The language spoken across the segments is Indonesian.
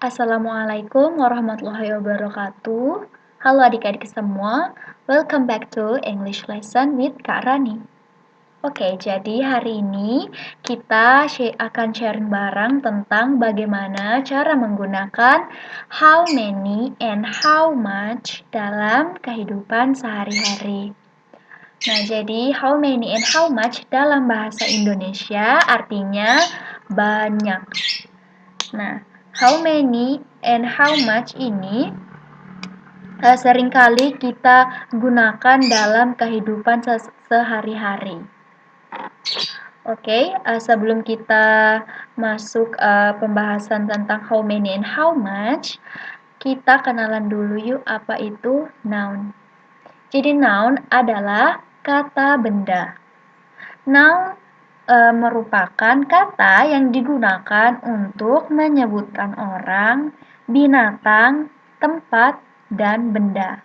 Assalamualaikum warahmatullahi wabarakatuh. Halo adik-adik semua, welcome back to English lesson with Kak Rani. Oke, jadi hari ini kita akan sharing bareng tentang bagaimana cara menggunakan how many and how much dalam kehidupan sehari-hari. Nah, jadi how many and how much dalam bahasa Indonesia artinya banyak. Nah, how many and how much ini seringkali kita gunakan dalam kehidupan sehari-hari. Oke, sebelum kita masuk pembahasan tentang how many and how much, kita kenalan dulu yuk apa itu noun. Jadi noun adalah kata benda. Noun merupakan kata yang digunakan untuk menyebutkan orang, binatang, tempat, dan benda.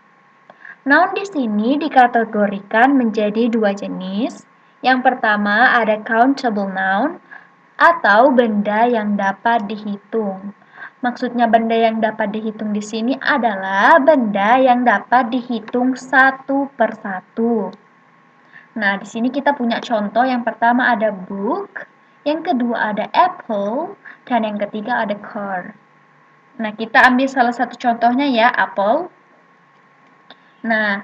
Noun di sini dikategorikan menjadi dua jenis. Yang pertama ada countable noun atau benda yang dapat dihitung. Maksudnya benda yang dapat dihitung di sini adalah benda yang dapat dihitung satu per satu. Nah, di sini kita punya contoh. Yang pertama ada book, yang kedua ada apple, dan yang ketiga ada car. Nah, kita ambil salah satu contohnya ya, apple. Nah,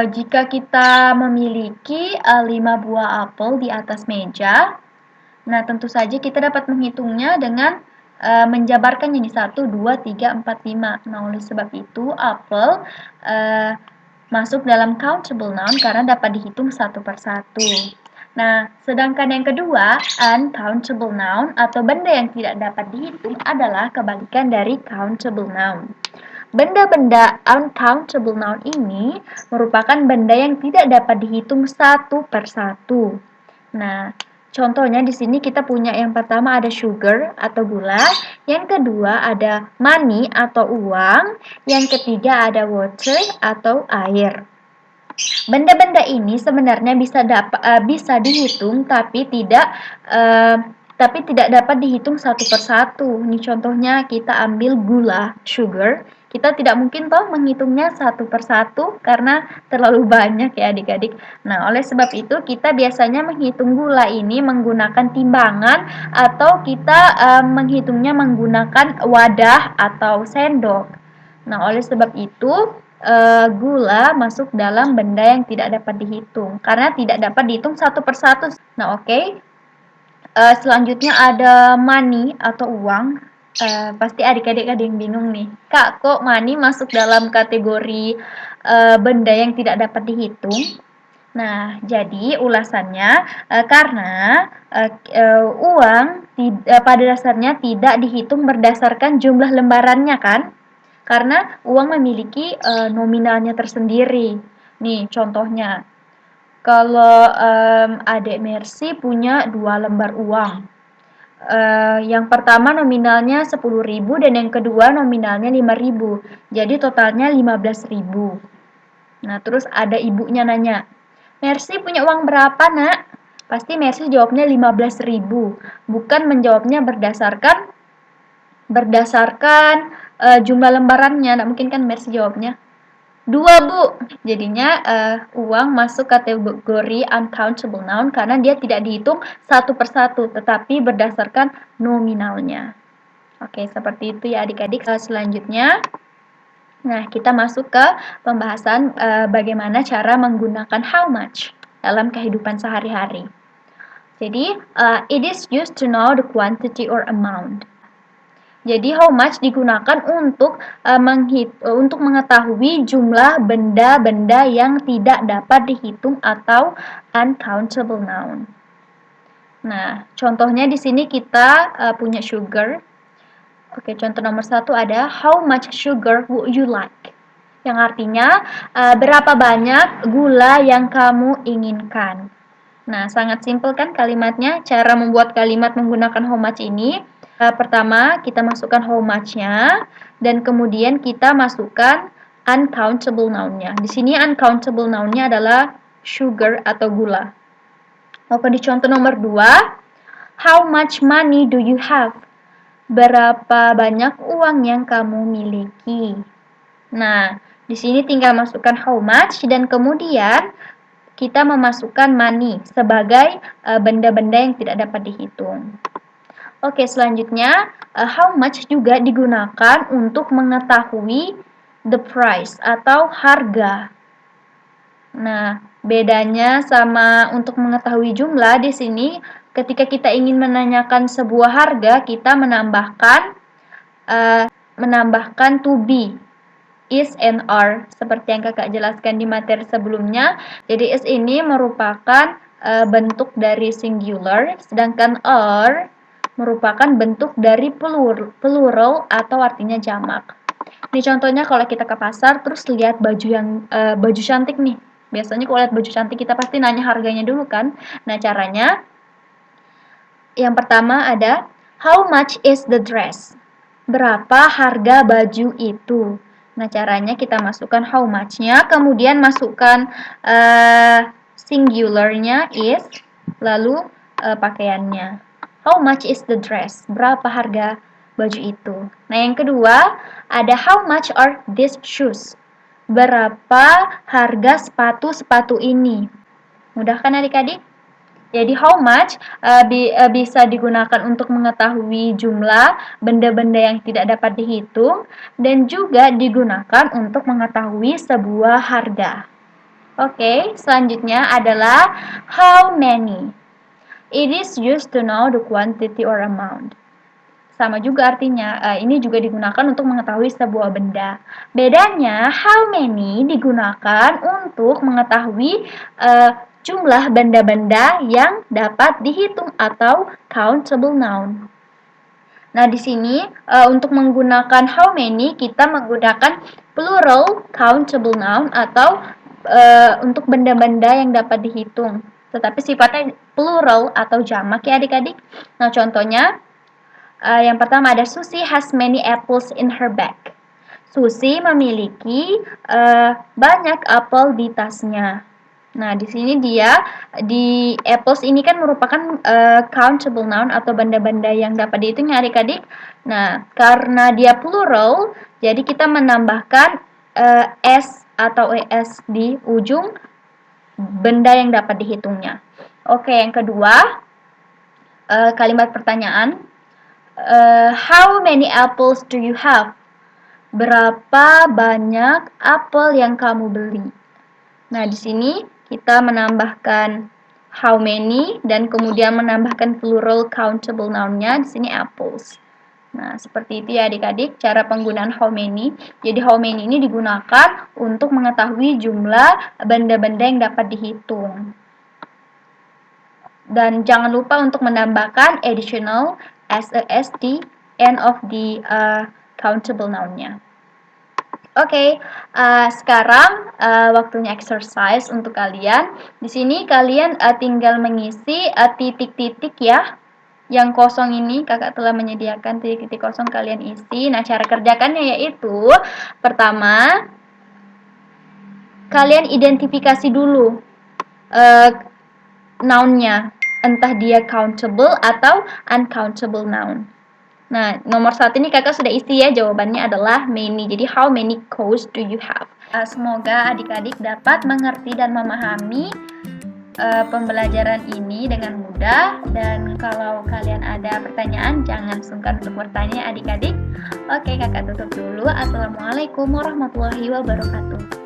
jika kita memiliki 5 buah apel di atas meja, nah tentu saja kita dapat menghitungnya dengan menjabarkannya di 1, 2, 3, 4, 5. Nah, oleh sebab itu apel masuk dalam countable noun karena dapat dihitung satu per satu. Nah, sedangkan yang kedua, uncountable noun atau benda yang tidak dapat dihitung adalah kebalikan dari countable noun. Benda-benda uncountable noun ini merupakan benda yang tidak dapat dihitung satu per satu. Nah, contohnya di sini kita punya yang pertama ada sugar atau gula, yang kedua ada money atau uang, yang ketiga ada water atau air. Benda-benda ini sebenarnya bisa dihitung tapi tidak dapat dihitung satu per satu. Ini contohnya kita ambil gula, sugar. Kita tidak mungkin toh menghitungnya satu per satu karena terlalu banyak ya adik-adik. Nah, oleh sebab itu kita biasanya menghitung gula ini menggunakan timbangan atau kita menghitungnya menggunakan wadah atau sendok. Nah, oleh sebab itu gula masuk dalam benda yang tidak dapat dihitung karena tidak dapat dihitung satu per satu. Nah, oke. Selanjutnya ada money atau uang. Pasti adik-adik ada yang bingung nih, Kak, kok money masuk dalam kategori benda yang tidak dapat dihitung? Nah, jadi ulasannya karena uang pada dasarnya tidak dihitung berdasarkan jumlah lembarannya kan? Karena uang memiliki nominalnya tersendiri. Nih, contohnya. Kalau adik Mercy punya 2 lembar uang. Yang pertama nominalnya 10.000 dan yang kedua nominalnya 5.000. Jadi totalnya 15.000. Nah, terus ada ibunya nanya, "Mercy punya uang berapa, Nak?" Pasti Mercy jawabnya 15.000, bukan menjawabnya berdasarkan jumlah lembarannya. Nah, mungkin kan Mercy jawabnya 2, Bu. Jadinya uang masuk kategori uncountable noun karena dia tidak dihitung satu per satu, tetapi berdasarkan nominalnya. Oke, seperti itu ya adik-adik. Selanjutnya, nah kita masuk ke pembahasan bagaimana cara menggunakan how much dalam kehidupan sehari-hari. Jadi, it is used to know the quantity or amount. Jadi how much digunakan untuk mengetahui jumlah benda-benda yang tidak dapat dihitung atau uncountable noun. Nah, contohnya di sini kita punya sugar. Oke, contoh nomor 1 ada how much sugar would you like? Yang artinya berapa banyak gula yang kamu inginkan. Nah, sangat simpel kan kalimatnya. Cara membuat kalimat menggunakan how much ini. Pertama, kita masukkan how much-nya, dan kemudian kita masukkan uncountable noun-nya. Di sini uncountable noun-nya adalah sugar atau gula. Oke, di contoh nomor 2, how much money do you have? berapa banyak uang yang kamu miliki. Nah, di sini tinggal masukkan how much dan kemudian kita memasukkan money sebagai benda-benda yang tidak dapat dihitung. Oke, selanjutnya how much juga digunakan untuk mengetahui the price atau harga. Nah, bedanya sama untuk mengetahui jumlah di sini ketika kita ingin menanyakan sebuah harga, kita menambahkan to be, is and are seperti yang kakak jelaskan di materi sebelumnya. Jadi is ini merupakan bentuk dari singular, sedangkan are merupakan bentuk dari plural atau artinya jamak. Ini contohnya kalau kita ke pasar terus lihat baju cantik nih. Biasanya kalau lihat baju cantik kita pasti nanya harganya dulu kan. Nah, caranya yang pertama ada how much is the dress? Berapa harga baju itu? Nah, caranya kita masukkan how much-nya, kemudian masukkan singularnya is, lalu pakaiannya. How much is the dress? Berapa harga baju itu? Nah, yang kedua ada how much are these shoes? Berapa harga sepatu ini? Mudah kan adik-adik? Jadi how much bisa digunakan untuk mengetahui jumlah benda-benda yang tidak dapat dihitung dan juga digunakan untuk mengetahui sebuah harga. Oke, selanjutnya adalah how many. It is used to know the quantity or amount. Sama juga artinya, ini juga digunakan untuk mengetahui sebuah benda. Bedanya, how many digunakan untuk mengetahui jumlah benda-benda yang dapat dihitung atau countable noun. Nah, di sini untuk menggunakan how many kita menggunakan plural countable noun atau untuk benda-benda yang dapat dihitung. Tetapi sifatnya plural atau jamak ya adik-adik. Nah, contohnya yang pertama ada Susie has many apples in her bag. Susie memiliki banyak apel di tasnya. Nah, di sini di apples ini kan merupakan countable noun atau benda-benda yang dapat dihitung ya adik-adik. Nah, karena dia plural, jadi kita menambahkan s atau es di ujung benda yang dapat dihitungnya. Oke, yang kedua, kalimat pertanyaan. How many apples do you have? Berapa banyak apel yang kamu beli? Nah, di sini kita menambahkan how many dan kemudian menambahkan plural countable noun-nya di sini apples. Nah, seperti itu ya adik-adik cara penggunaan how many. Jadi how many ini digunakan untuk mengetahui jumlah benda-benda yang dapat dihitung. Dan jangan lupa untuk menambahkan additional as di end of the countable noun-nya. Oke, sekarang waktunya exercise untuk kalian. Di sini kalian tinggal mengisi titik-titik ya. Yang kosong ini kakak telah menyediakan titik-titik kosong kalian isi. Nah, cara kerjakannya yaitu pertama kalian identifikasi dulu noun-nya, entah dia countable atau uncountable noun. Nah, nomor 1 ini kakak sudah isi ya, jawabannya adalah many. Jadi, how many cows do you have? Semoga adik-adik dapat mengerti dan memahami pembelajaran ini dengan mudah. Dan kalau kalian ada pertanyaan, jangan sungkan untuk bertanya adik-adik. Oke, kakak tutup dulu. Assalamualaikum warahmatullahi wabarakatuh.